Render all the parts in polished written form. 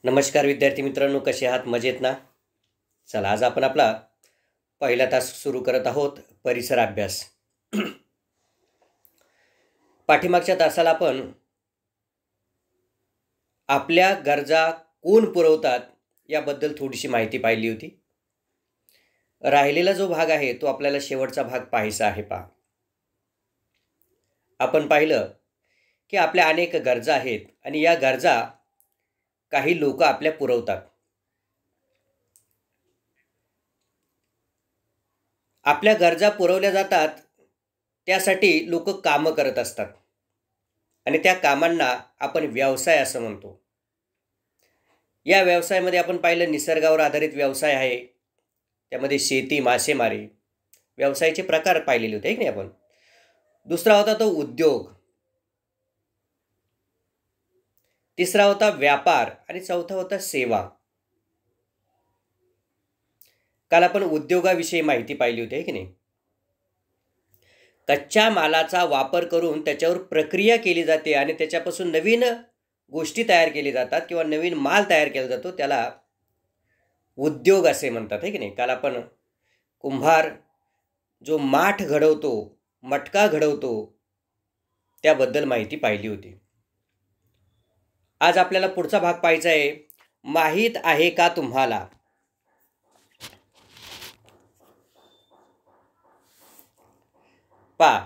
नमस्कार विद्यार्थी मित्रांनो, कसे आहात? मजेत ना? चला, आज आपण आपला पहिला तास सुरू करत आहोत, परिसर अभ्यास. पाठीमागच्या तासाला आपण आपल्या गरजा कोण पुरवतात याबद्दल थोडीशी माहिती पाहिली होती. राहिलेला जो भाग आहे तो आपल्याला शेवटचा भाग पाहायचा आहे. पहा, आपण पाहिलं की आपल्या अनेक गरजा आहेत आणि या गरजा काही लोक आपल्या पुरवतात. आपल्या गरजा पुरवल्या जातात त्यासाठी लोक कामं करत असतात आणि त्या कामांना आपण व्यवसाय असं म्हणतो. या व्यवसायामध्ये आपण पाहिलं निसर्गावर आधारित व्यवसाय आहे, त्यामध्ये शेती, मासेमारी व्यवसायाचे प्रकार पाहिलेले होते की नाही आपण. दुसरा होता तो उद्योग, तिसरा होता व्यापार आणि चौथा होता सेवा. काल आपण उद्योगाविषयी माहिती पाहिली होती की नाही. कच्च्या मालाचा वापर करून त्याच्यावर प्रक्रिया केली जाते आणि त्याच्यापासून नवीन गोष्टी तयार केली जातात किंवा नवीन माल तयार केला जातो, त्याला उद्योग असे म्हणतात की नाही. काल आपण कुंभार जो माठ घडवतो, मटका घडवतो, त्याबद्दल माहिती पाहिली होती. आज आपल्याला पुढचा भाग पाहायचा आहे. माहीत आहे का तुम्हाला? पहा,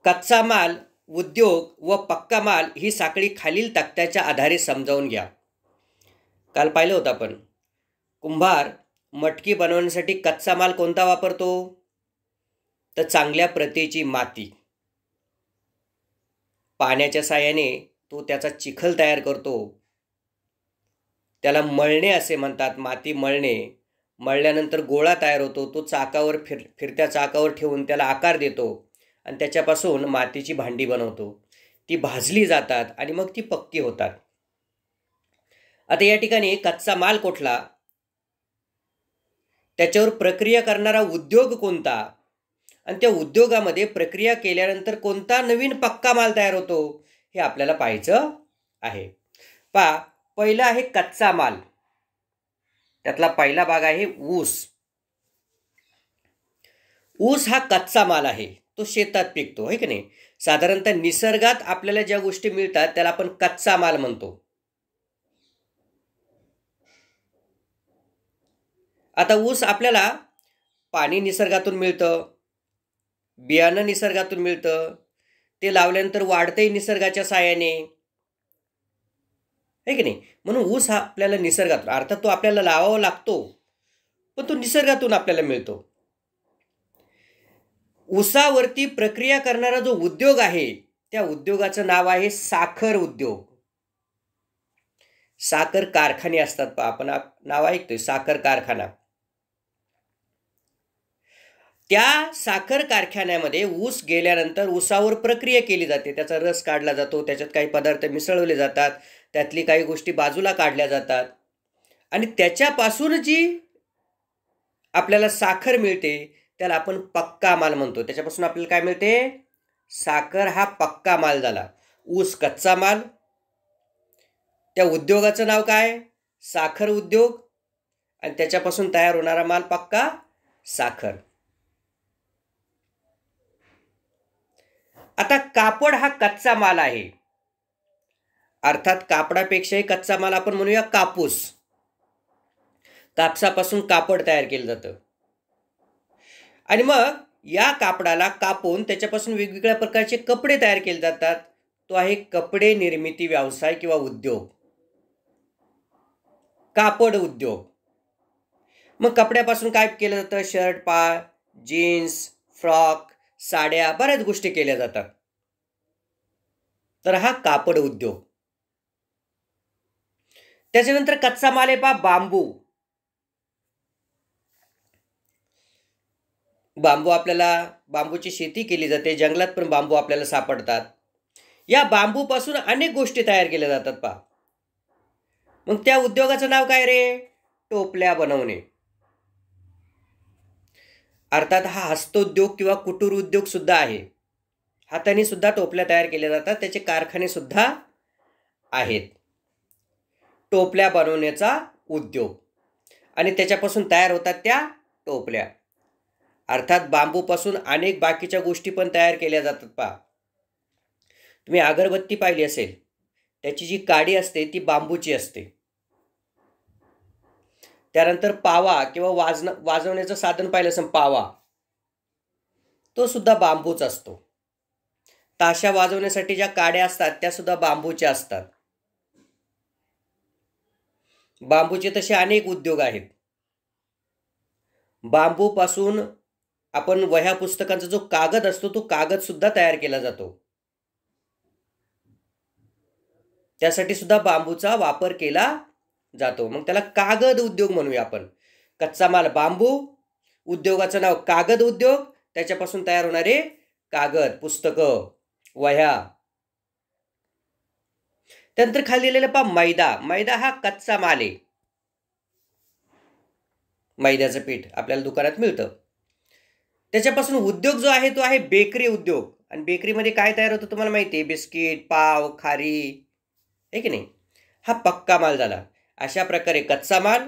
कच्चा माल, उद्योग व पक्का माल ही साखळी खालील तक्त्याच्या आधारे समजावून घ्या. काल पाहिलं होतं आपण, कुंभार मटकी बनवण्यासाठी कच्चा माल कोणता वापरतो? तर चांगल्या प्रतीची माती. पाण्याच्या साहाय्याने तो त्याचा चिखल तयार करतो, त्याला मळणे असे म्हणतात. माती मळणे, मळल्यानंतर गोळा तयार होतो, तो चाकावर फिरत्या चाकावर ठेवून त्याला आकार देतो आणि त्याच्यापासून मातीची भांडी बनवतो. ती भाजली जातात आणि मग ती पक्की होतात. आता या ठिकाणी कच्चा माल कुठला, त्याच्यावर प्रक्रिया करणारा उद्योग कोणता आणि त्या उद्योगामध्ये प्रक्रिया केल्यानंतर कोणता नवीन पक्का माल तयार होतो हे आपल्याला पाहायचं आहे. पहा, पहिला आहे कच्चा माल. त्यातला पहिला भाग आहे ऊस. ऊस हा कच्चा माल आहे, तो शेतात पिकतो आहे की नाही. साधारणतः निसर्गात आपल्याला ज्या गोष्टी मिळतात त्याला आपण कच्चा माल म्हणतो. आता ऊस आपल्याला पाणी निसर्गातून मिळतं, बियाणं निसर्गातून मिळतं, ते लावल्यानंतर वाढतंही निसर्गाच्या साहाय्याने आहे की नाही. म्हणून ऊस हा आपल्याला निसर्गातून, अर्थात तो आपल्याला लावावा लागतो, पण तो निसर्गातून आपल्याला मिळतो. ऊसावरती प्रक्रिया करणारा जो उद्योग आहे त्या उद्योगाचं नाव आहे साखर उद्योग. साखर कारखाने असतात, आपण नाव ऐकतोय, साखर कारखाना. त्या साखर कारखान्यामध्ये ऊस गेल्यानंतर ऊसावर प्रक्रिया केली जाते, त्याचा रस काढला जातो, त्याच्यात काही पदार्थ मिसळवले जातात, त्यातली काही गोष्टी बाजूला काढल्या जातात आणि त्याच्यापासून जी आपल्याला साखर मिळते त्याला आपण पक्का माल म्हणतो. त्याच्यापासून आपल्याला काय मिळते? साखर. हा पक्का माल झाला. ऊस कच्चा माल, त्या उद्योगाचं नाव काय? साखर उद्योग, आणि त्याच्यापासून तयार होणारा माल पक्का साखर. आता कापड हा कच्चा माल आहे, अर्थात कापडापेक्षाही कच्चा माल आपण म्हणूया कापूस. कापसापासून कापड तयार केलं जातं आणि मग या कापडाला कापून त्याच्यापासून वेगवेगळ्या प्रकारचे कपडे तयार केले जातात. तो आहे कपडे निर्मिती व्यवसाय किंवा उद्योग, कापड उद्योग. मग कपड्यापासून काय केलं जातं? शर्ट, जीन्स, फ्रॉक, साड्या, बऱ्याच गोष्टी केल्या जातात. तर हा कापड उद्योग. त्याच्यानंतर कच्चा माल आहे बांबू. बांबू, आपल्याला बांबूची शेती केली जाते, जंगलात पण बांबू आपल्याला सापडतात. या बांबूपासून अनेक गोष्टी तयार केल्या जातात. मग त्या उद्योगाचं नाव काय रे? टोपल्या बनवणे. अर्थात हा हस्तोद्योग किंवा कुटीर उद्योग सुद्धा आहे. हाताने सुद्धा टोपल्या तयार केल्या जातात, त्याचे कारखाने सुद्धा आहेत. टोपल्या बनवण्याचा उद्योग आणि त्याच्यापासून तयार होतात त्या टोपल्या. अर्थात बांबूपासून अनेक बाकीच्या गोष्टी पण तयार केल्या जातात. पहा, तुम्ही अगरबत्ती पाहिली असेल, त्याची जी काडी असते ती बांबूची असते. त्यानंतर पावा किंवा वाजवण्याचं साधन पाहिलं असेल, पावा, तो सुद्धा बांबूच असतो. ताशा वाजवण्यासाठी ज्या काड्या असतात त्या सुद्धा बांबूच्या असतात. बांबूचे तसे अनेक उद्योग आहेत. बांबूपासून आपण वह्या पुस्तकांचा जो कागद असतो तो कागद सुद्धा तयार केला जातो. त्यासाठी सुद्धा बांबूचा वापर केला जातो. मग त्याला कागद उद्योग म्हणूया आपण. कच्चा माल बांबू, उद्योगाचं नाव कागद उद्योग, त्याच्यापासून तयार होणारे कागद, पुस्तकं, वह्या. त्यानंतर खाली लिहिलेलं पहा मैदा. मैदा हा कच्चा माल आहे. मैद्याचं पीठ आपल्याला दुकानात मिळतं. त्याच्यापासून उद्योग जो आहे तो आहे बेकरी उद्योग. आणि बेकरीमध्ये काय तयार होतं तुम्हाला माहिती आहे? बिस्किट, पाव, खारी, आहे की नाही? हा पक्का माल झाला. अशा प्रकारे कच्चा माल,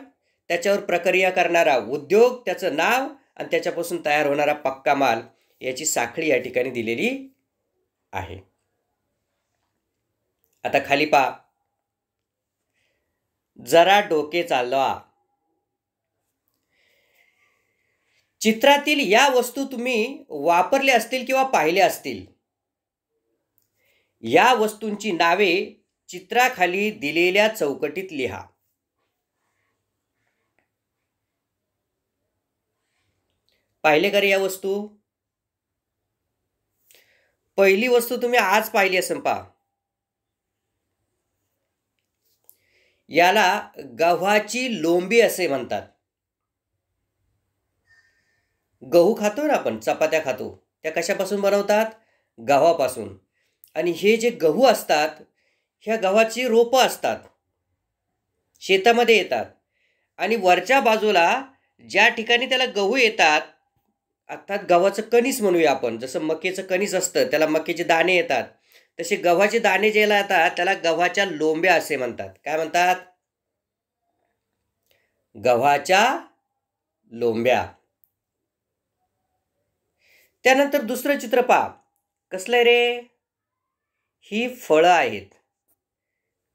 त्याच्यावर प्रक्रिया करणारा उद्योग, त्याचं नाव, आणि त्याच्यापासून तयार होणारा पक्का माल, याची साखळी या ठिकाणी दिलेली आहे. आता खाली पहा, जरा डोके चालवा. चित्रातील या वस्तू तुम्ही वापरल्या असतील किंवा पाहिल्या असतील. या वस्तूंची नावे चित्राखाली दिलेल्या चौकटीत लिहा. पाहिले का रे या वस्तू? पहिली वस्तू तुम्ही आज पाहिली असेल. पहा, याला गव्हाची लोंबी असे म्हणतात. गहू खातो ना आपण, चपात्या खातो, त्या कशापासून बनवतात? गव्हापासून. आणि हे जे गहू असतात, ह्या गव्हाची रोपं असतात, शेतामध्ये येतात. आणि वरच्या बाजूला ज्या ठिकाणी त्याला गहू येतात, अर्थात गव्हाचं कणीस म्हणूया आपण, जसं मक्याचं कणीस असतं त्याला मक्याचे दाणे येतात, तसे गव्हाचे दाणे ज्याला येतात त्याला गव्हाच्या लोंब्या असे म्हणतात. काय म्हणतात? गव्हाच्या लोंब्या. त्यानंतर दुसरं चित्र पहा, कसलं आहे रे? ही फळं आहेत.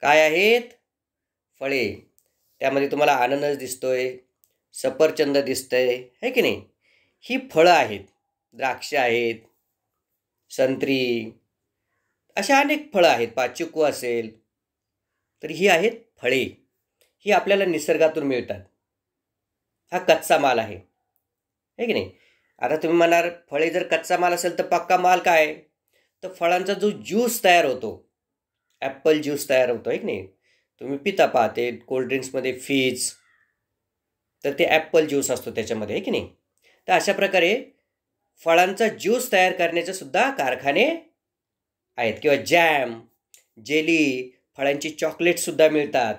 काय आहेत? फळे. त्यामध्ये तुम्हाला अननस दिसतोय, सफरचंद दिसतंय, है की नाही? ही फळं आहेत. द्राक्ष आहेत, संत्री, अशा अनेक फळं आहेत. चिकू असेल, तर ही आहेत फळे. ही आपल्याला निसर्गातून मिळतात. हा कच्चा माल आहे, है की नाही? आता तुम्ही म्हणाल, फळे जर कच्चा माल असेल तर पक्का माल काय? तर फळांचा जो ज्यूस तयार होतो, ॲपल ज्यूस तयार होतो, आहे की नाही? तुम्ही पिता पाहते कोल्ड्रिंक्समध्ये फीज, तर ते ॲपल ज्यूस असतो त्याच्यामध्ये, आहे की नाही? तर अशा प्रकारे फळांचा ज्यूस तयार करण्याचे सुद्धा कारखाने आहेत. किंवा जॅम, जेली, फळांची चॉकलेटसुद्धा मिळतात,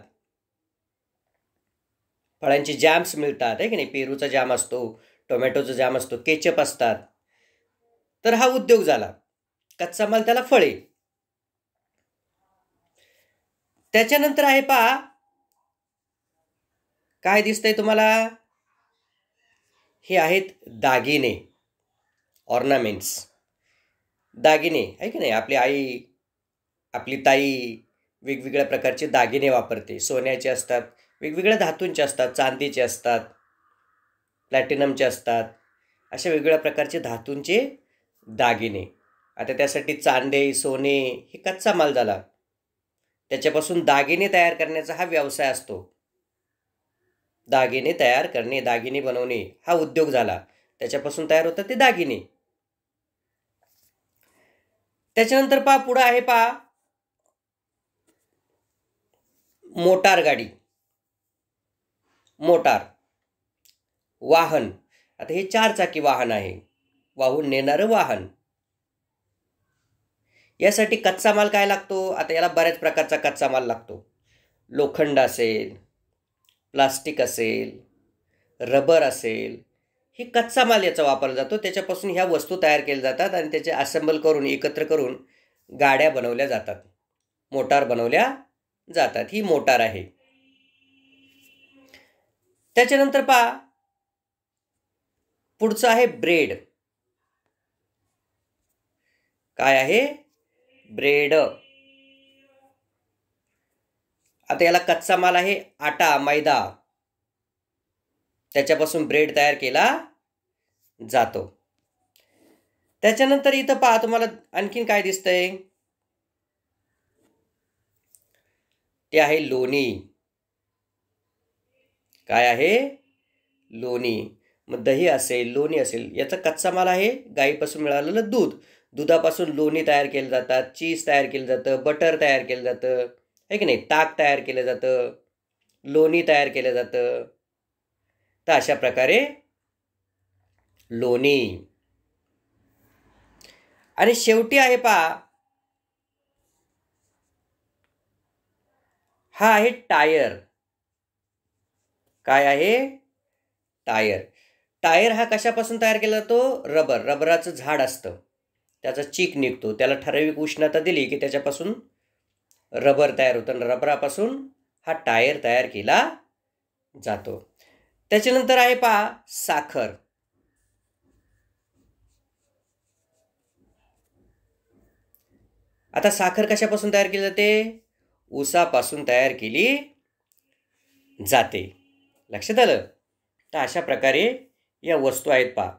फळांचे जॅम्स मिळतात, आहे की नाही? पेरूचा जॅम असतो, टोमॅटोचा जॅम असतो, केचप असतात. तर हा उद्योग झाला. कच्चा माल त्याला फळे. त्याच्यानंतर आहे पहा, काय दिसतंय तुम्हाला? हे आहेत दागिने, ऑर्नामेंट्स. दागिने, आहे की नाही? आपली आई, आपली ताई वेगवेगळ्या प्रकारचे दागिने वापरते. सोन्याचे असतात, वेगवेगळ्या धातूंचे असतात, चांदीचे असतात, प्लॅटिनमचे असतात. अशा वेगवेगळ्या प्रकारचे धातूंचे दागिने. आता त्यासाठी चांदे, सोने हे कच्चा माल झाला. त्याच्यापासून दागिने तयार करण्याचा हा व्यवसाय असतो. दागिने तयार करणे, दागिने बनवणे हा उद्योग झाला. त्याच्यापासून तयार होतात ते दागिने. त्याच्यानंतर पहा, पुढं आहे पहा, मोटार गाडी, मोटार वाहन. आता हे 4 चाकी वाहन आहे, वाहून नेणारं वाहन. यासाठी कच्चा माल काय लागतो? आता याला बऱ्याच प्रकारचा कच्चा माल लागतो. लोखंड असेल, प्लास्टिक असेल, रबर असेल, हे कच्चा माल याचा वापरला जातो. त्याच्यापासून ह्या वस्तू तयार केल्या जातात आणि त्याचे असेंबल करून एकत्र करून गाड्या बनवल्या जातात, मोटार बनवल्या जातात. ही मोटार आहे. त्याच्यानंतर पहा, पुढचं आहे ब्रेड. काय आहे? ब्रेड. आता याला कच्चा माल आहे आटा, मैदा, त्याच्यापासून ब्रेड तयार केला जातो. त्याच्यानंतर इथं पहा, तुम्हाला आणखीन काय दिसतंय? ते आहे लोणी. काय आहे? लोणी. मग दही असेल, लोणी असेल, याचा कच्चा माल आहे गाईपासून मिळालेलं दूध. दुधापासून लोणी तयार केलं जातात, चीज तयार केलं जातं, बटर तयार केलं जातं, आहे की नाही, ताक तयार केलं जातं, लोणी तयार केलं जातं. तर अशा प्रकारे लोणी. आणि शेवटी आहे पहा, हा आहे टायर. काय आहे? टायर. टायर हा कशापासून तयार केला जातो? रबर. रबराचं झाड असतं, त्याचा चीक निघतो, त्याला ठराविक उष्णता दिली की त्याच्यापासून रबर तयार होतं. रबरापासून हा टायर तयार केला जातो. त्याच्यानंतर आहे पहा साखर. आता साखर कशापासून तयार केली जाते? ऊसापासून तयार केली जाते. लक्षात आलं? तर अशा प्रकारे या वस्तू आहेत पहा.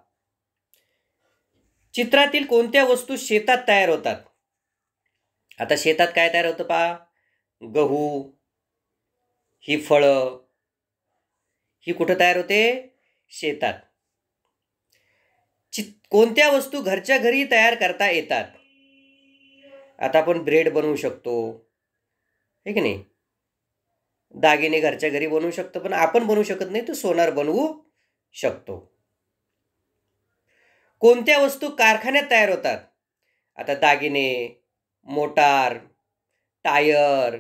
चित्रातील कोणत्या वस्तू शेतात तयार होतात? आता शेतात काय तयार होतं पहा? गहू, ही फळं, ही कुठं तयार होते? शेतात. कोणत्या वस्तू घरच्या घरी तयार करता येतात? आता आपण ब्रेड बनवू शकतो, है की नाही, दागिने घरच्या घरी बनवू शकतो, पण आपण बनवू शकत नाही, तर सोनार बनवू शकतो. कोणत्या वस्तू कारखान्यात तयार होतात? आता दागिने, मोटार, टायर,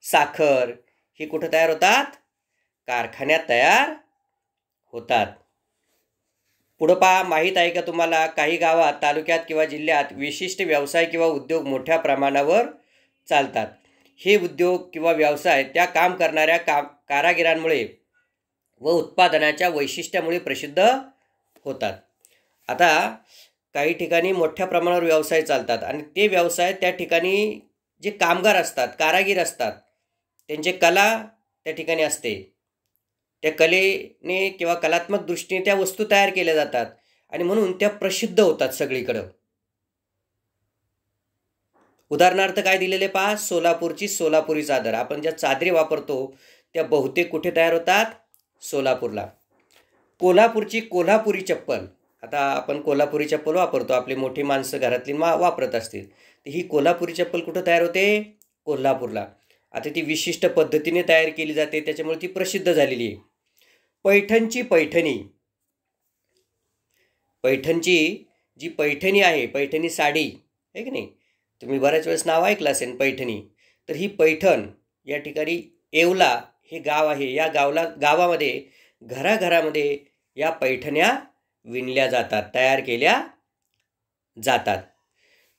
साखर, ही कुठं तयार होतात? कारखान्यात तयार होतात. पुढं पहा, माहीत आहे का तुम्हाला, काही गावात, तालुक्यात किंवा जिल्ह्यात विशिष्ट व्यवसाय किंवा उद्योग मोठ्या प्रमाणावर चालतात. हे उद्योग किंवा व्यवसाय त्या काम करणाऱ्या कारागिरांमुळे व उत्पादनाच्या वैशिष्ट्यामुळे प्रसिद्ध होतात. आता काही ठिकाणी मोठ्या प्रमाणावर व्यवसाय चालतात आणि ते व्यवसाय त्या ठिकाणी जे कामगार असतात, कारागीर असतात, त्यांची कला त्या ठिकाणी असते. त्या कलेने किंवा कलात्मक दृष्टीने त्या वस्तू तयार केल्या जातात आणि म्हणून त्या प्रसिद्ध होतात सगळीकडं. उदाहरणार्थ काय दिलेले पहा, सोलापूरची सोलापुरी चादर. आपण ज्या चादरी वापरतो त्या बहुतेक कुठे तयार होतात? सोलापूरला. कोल्हापूरची कोल्हापुरी चप्पल. आता आपण कोल्हापुरी चप्पल वापरतो, आपली मोठी माणसं घरातली वापरत असतील, तर ही कोल्हापुरी चप्पल कुठं तयार होते? कोल्हापूरला. आता ती विशिष्ट पद्धतीने तयार केली जाते, त्याच्यामुळे ती प्रसिद्ध झालेली आहे. पैठणची पैठणी. पैठणची जी पैठणी आहे, पैठणी साडी आहे की नाही, तुम्ही बऱ्याच वेळेस नाव ऐकलं असेल पैठणी. तर ही पैठण या ठिकाणी येवला हे गाव आहे, या गावामध्ये घराघरामध्ये या पैठण्या विणल्या जातात, तयार केल्या जातात.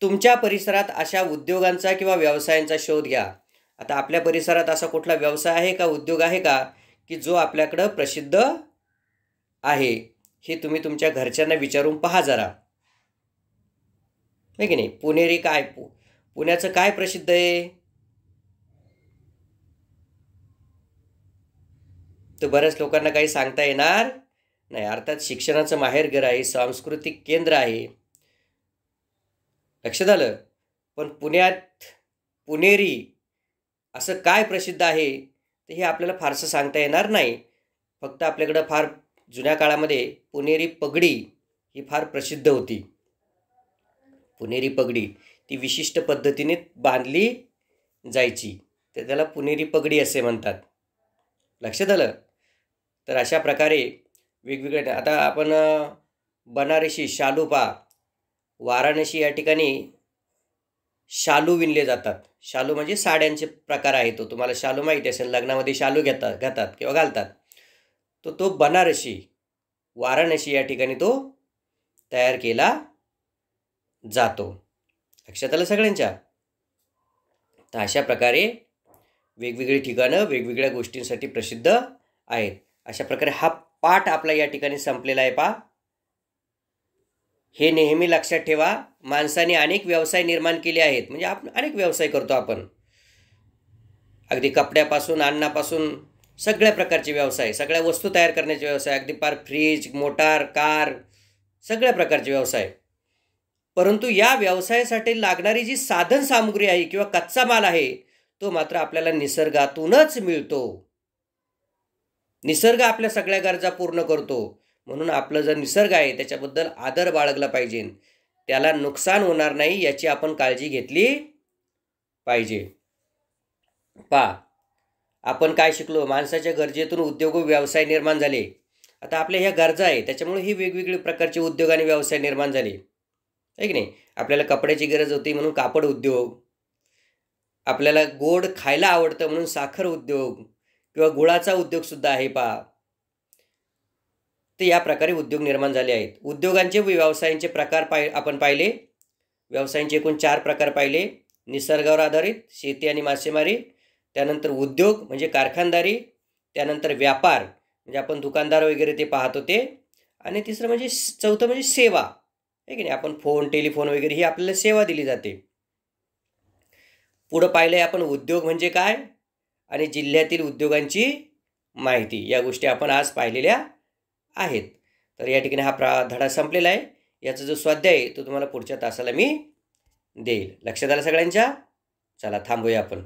तुमच्या परिसरात अशा उद्योगांचा किंवा व्यवसायांचा शोध घ्या. आता आपल्या परिसरात असा कुठला व्यवसाय आहे का, उद्योग आहे का, की जो आपल्याकडं प्रसिद्ध आहे? हे तुम्ही तुमच्या घरच्यांना विचारून पहा जरा, आहे की नाही. पुणेरी काय, पुण्याचं काय प्रसिद्ध आहे? तर बऱ्याच लोकांना काही सांगता येणार नाही. अर्थात शिक्षणाचं माहेरघर आहे, सांस्कृतिक केंद्र आहे. लक्षात आलं? पण पुण्यात पुणेरी असं काय प्रसिद्ध आहे तर हे आपल्याला फारसं सांगता येणार नाही. फक्त आपल्याकडं फार जुन्या काळामध्ये पुणेरी पगडी ही फार प्रसिद्ध होती. पुणेरी पगडी ती विशिष्ट पद्धतीने बांधली जायची, तर त्याला पुणेरी पगडी असे म्हणतात. लक्षात आलं? तर अशा प्रकारे वेगवेगळ्या, आता आपण बनारसी शालू पहा, वाराणसी या ठिकाणी शालू विणले जातात. शालू म्हणजे साड्यांचे प्रकार आहे, तो तुम्हाला शालू माहिती असेल, लग्नामध्ये शालू घातात किंवा घालतात. तो बनारसी वाराणसी या ठिकाणी तो तयार केला जातो. लक्षात आलं सगळ्यांच्या? तर अशा प्रकारे वेगवेगळी ठिकाणं वेगवेगळ्या गोष्टींसाठी प्रसिद्ध आहेत. अशा प्रकारे हा पाठ आपला या ठिकाणी संपलेला आहे. पहा, हे नेहमी लक्षात ठेवा. माणसाने अनेक व्यवसाय निर्माण केले आहेत. म्हणजे आपण अनेक व्यवसाय करतो. आपण अगदी कपड्यापासून अन्नापासून सगळ्या प्रकारचे व्यवसाय, सगळ्या वस्तू तयार करण्याचे व्यवसाय, अगदी पार फ्रीज, मोटार, कार, सगळ्या प्रकारचे व्यवसाय. परंतु या व्यवसायासाठी लागणारी जी साधन सामुग्री आहे किंवा कच्चा माल आहे तो मात्र आपल्याला निसर्गातूनच मिळतो. निसर्ग आपल्या सगळ्या गरजा पूर्ण करतो. म्हणून आपलं जर निसर्ग आहे त्याच्याबद्दल आदर बाळगला पाहिजे. त्याला नुकसान होणार नाही याची आपण काळजी घेतली पाहिजे. पहा, आपण काय शिकलो? माणसाच्या गरजेतून उद्योग व व्यवसाय निर्माण झाले. आता आपल्या ह्या गरजा आहे त्याच्यामुळे ही वेगवेगळी प्रकारचे उद्योग आणि व्यवसाय निर्माण झाले, आहे की नाही? आपल्याला कपड्याची गरज होती म्हणून कापड उद्योग, आपल्याला गोड खायला आवडतं म्हणून साखर उद्योग किंवा गुळाचा उद्योगसुद्धा आहे. पहा, तर या प्रकारे उद्योग निर्माण झाले आहेत. उद्योगांचे व व्यवसायांचे प्रकार आपण पाहिले. व्यवसायांचे एकूण 4 प्रकार पाहिले. निसर्गावर आधारित, शेती आणि मासेमारी, त्यानंतर उद्योग म्हणजे कारखानदारी, त्यानंतर व्यापार म्हणजे आपण दुकानदार वगैरे ते पाहत होते, आणि तिसरं म्हणजे चौथं म्हणजे सेवा, आहे की नाही? आपण फोन, टेलिफोन वगैरे ही आपल्याला सेवा दिली जाते. पुढं पाहिलं आहे आपण उद्योग म्हणजे काय आणि जिल्ह्यातील उद्योगांची माहिती. या गोष्टी आपण आज पाहिलेल्या आहेत. तर या ठिकाणी हा धडा संपलेला आहे. याचा जो स्वाध्याय आहे तो तुम्हाला पुढच्या तासाला मी देईल. लक्षात आलं सगळ्यांच्या? चला थांबूया आपण.